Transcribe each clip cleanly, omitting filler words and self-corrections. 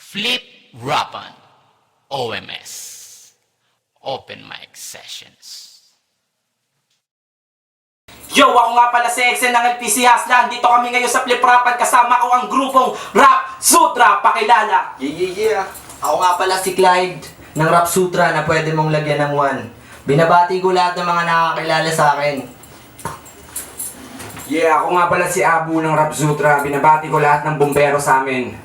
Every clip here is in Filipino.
Flip Rapan, OMS, Open Mic Sessions. Yo, ako nga pala si Exen ng LPC Haslan. Dito kami ngayon sa Flip Rapan. Kasama ko ang grupong Rap Sutra. Pakilala. Yeah. Ako nga pala si Clyde ng Rap Sutra na pwede mong lagyan ng 1. Binabati ko lahat ng mga nakakilala sa akin. Yeah, ako nga pala si Abu ng Rap Sutra. Binabati ko lahat ng bumbero sa amin.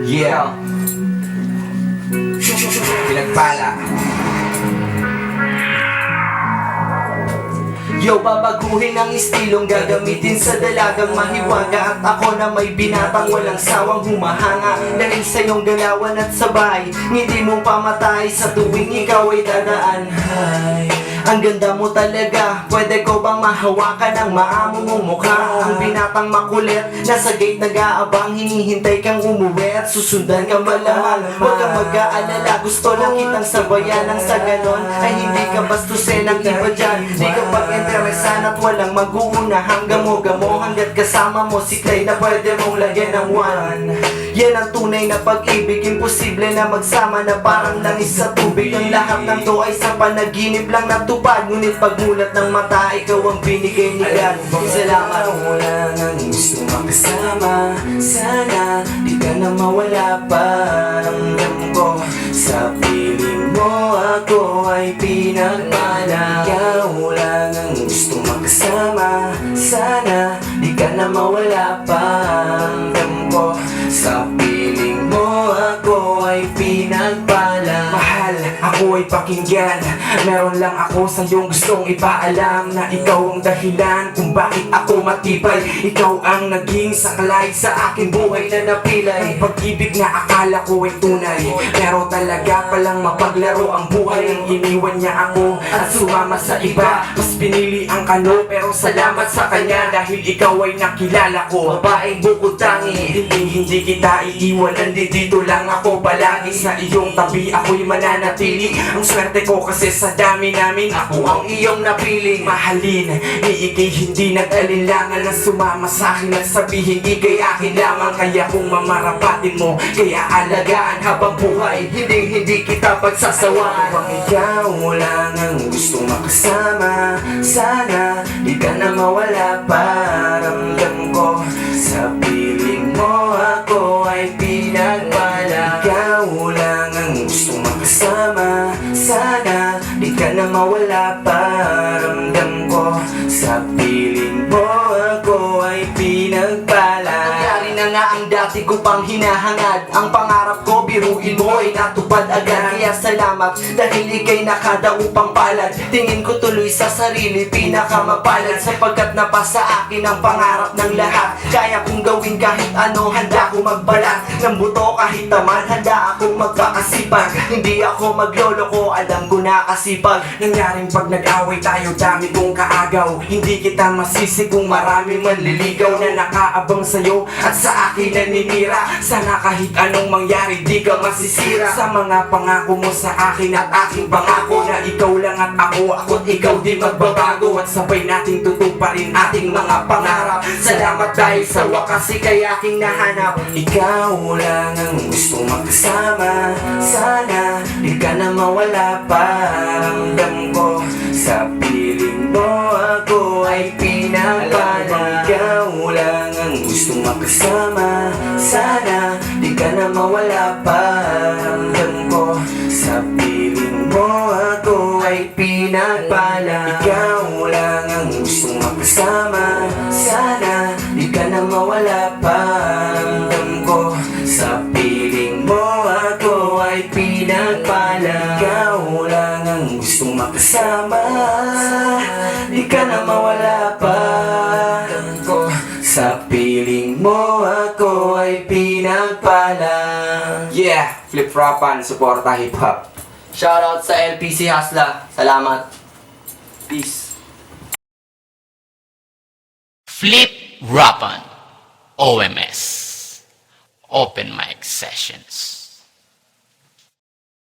Yeah. Pinagpala. Yo, babaguhin ang istilong gagamitin sa dalagang mahiwaga. At ako na may binatang walang sawang humahanga dahil sa iyong galawan at sabay. Ngiti mong pamatay sa tuwing ikaw ay dadaan. Ay, ang ganda mo talaga. Pwede ko bang mahawakan ang maamo mong mukha? Ang binatang makulit, nasa gate nag-aabang. Hinihintay kang umuwi at susundan ka malaman. Huwag kang mag-aalala, gusto lang kitang sabayan. Ang sa ganon ay hindi ka bastusin ang iba dyan. Di ka pag-interesan at walang mag-uuna. Hanggang mo hanggat kasama mo si Clay na pwede mong lagyan ng 1. Yan ang tunay na pag-ibig. Imposible na magsama na parang langis sa tubig. Ang lahat ng to ay sa panaginip lang natupad. Ngunit pagmulat ng mata, ikaw ang binigay ni God. Salamat. Wala nang gusto makasama. Sana di ka na mawala pa. Ramdam ko sa piling mo ako ay pinagpala. Ikaw lang ang gusto makasama. Sana di ka na mawala pa. Ramdam ko sa piling mo ako ay pinagpala. Mahal, ako ay pakinggan. Meron lang ako sa iyong gustong ipaalam na ikaw ang dahilan kung bakit ako matibay. Ikaw ang naging saklay sa aking buhay na napilay. Ang pag-ibig na akala ko ay tunay, pero talaga palang mapaglaro ang buhay. Ang iniwan niya ako at sumama sa iba. Mas pinili ang kano pero salamat sa kanya dahil ikaw ay nakilala ko. Babaeng bukod tangi, hindi kita iiwan. Nandito lang ako palagi sa iyong tabi. Ako'y mananatili. Ang swerte ko kasi sa dami namin ako ang iyong napiling mahalin. Ika'y hindi nag-alinlangan na sumama sa akin at sabihin ika'y akin lamang. Kaya kung mamarapatin mo, kaya alagaan habang buhay. Hindi kita pagsasawaan. Kung ikaw lang ang gusto makasama, sana di ka na mawala pa. Ramdam ko sa piling mo ako ay pinagpala. Ikaw lang ang gusto makasama, sana di ka na mawala pa. Ramdam ko sa piling mo ako ay pinagpala. Nangyari na nga ang dati ko pang hinahangad. Ang pangarap ko, biruin mo ay natupad agad. Kaya salamat dahil ika'y nakadaupang palad. Tingin ko tuloy sa sarili, pinakamapalad. Sapagkat napasa akin ang pangarap ng lahat. Kaya kong gawin kahit ano, handa ko magbalat ng buto kahit naman, handa akong magpakasipag. Hindi ako magloloko, alam ko na kasipag. Nangyaring pag nag-away tayo, dami kong kaagaw. Hindi kita masisi kung marami manliligaw na nakaabang sa'yo at sa akin naninira. Sana kahit anong mangyari, di ka masisira sa mga pangako mo sa akin at aking pangako na ikaw lang at ako't ikaw di magbabago. At sabay nating tutuparin ating mga pangarap. Salamat dahil sa wakas ika'y aking nahanap. Ikaw lang ang gusto makasama, sana di ka na mawala pa. Ramdam ko sa piling mo ako ay pinagpala. Ikaw lang ang gusto makasama, sana di ka na mawala pa. Ramdam ko sa piling mo ako ay pinagpala. Ikaw lang ang gusto makasama, sana di ka na mawala pa. Ramdam ko sa piling mo ako ay pinagpala. Ikaw lang ang gusto makasama, di ka na mawala pa. Ramdam ko sa piling mo ako ay pinagpala. Yeah, Flip Rapan, suporta hip hop. Shoutout sa LPC Hasla. Salamat. Peace. Flip Rapan, OMS, Open Mic Sessions.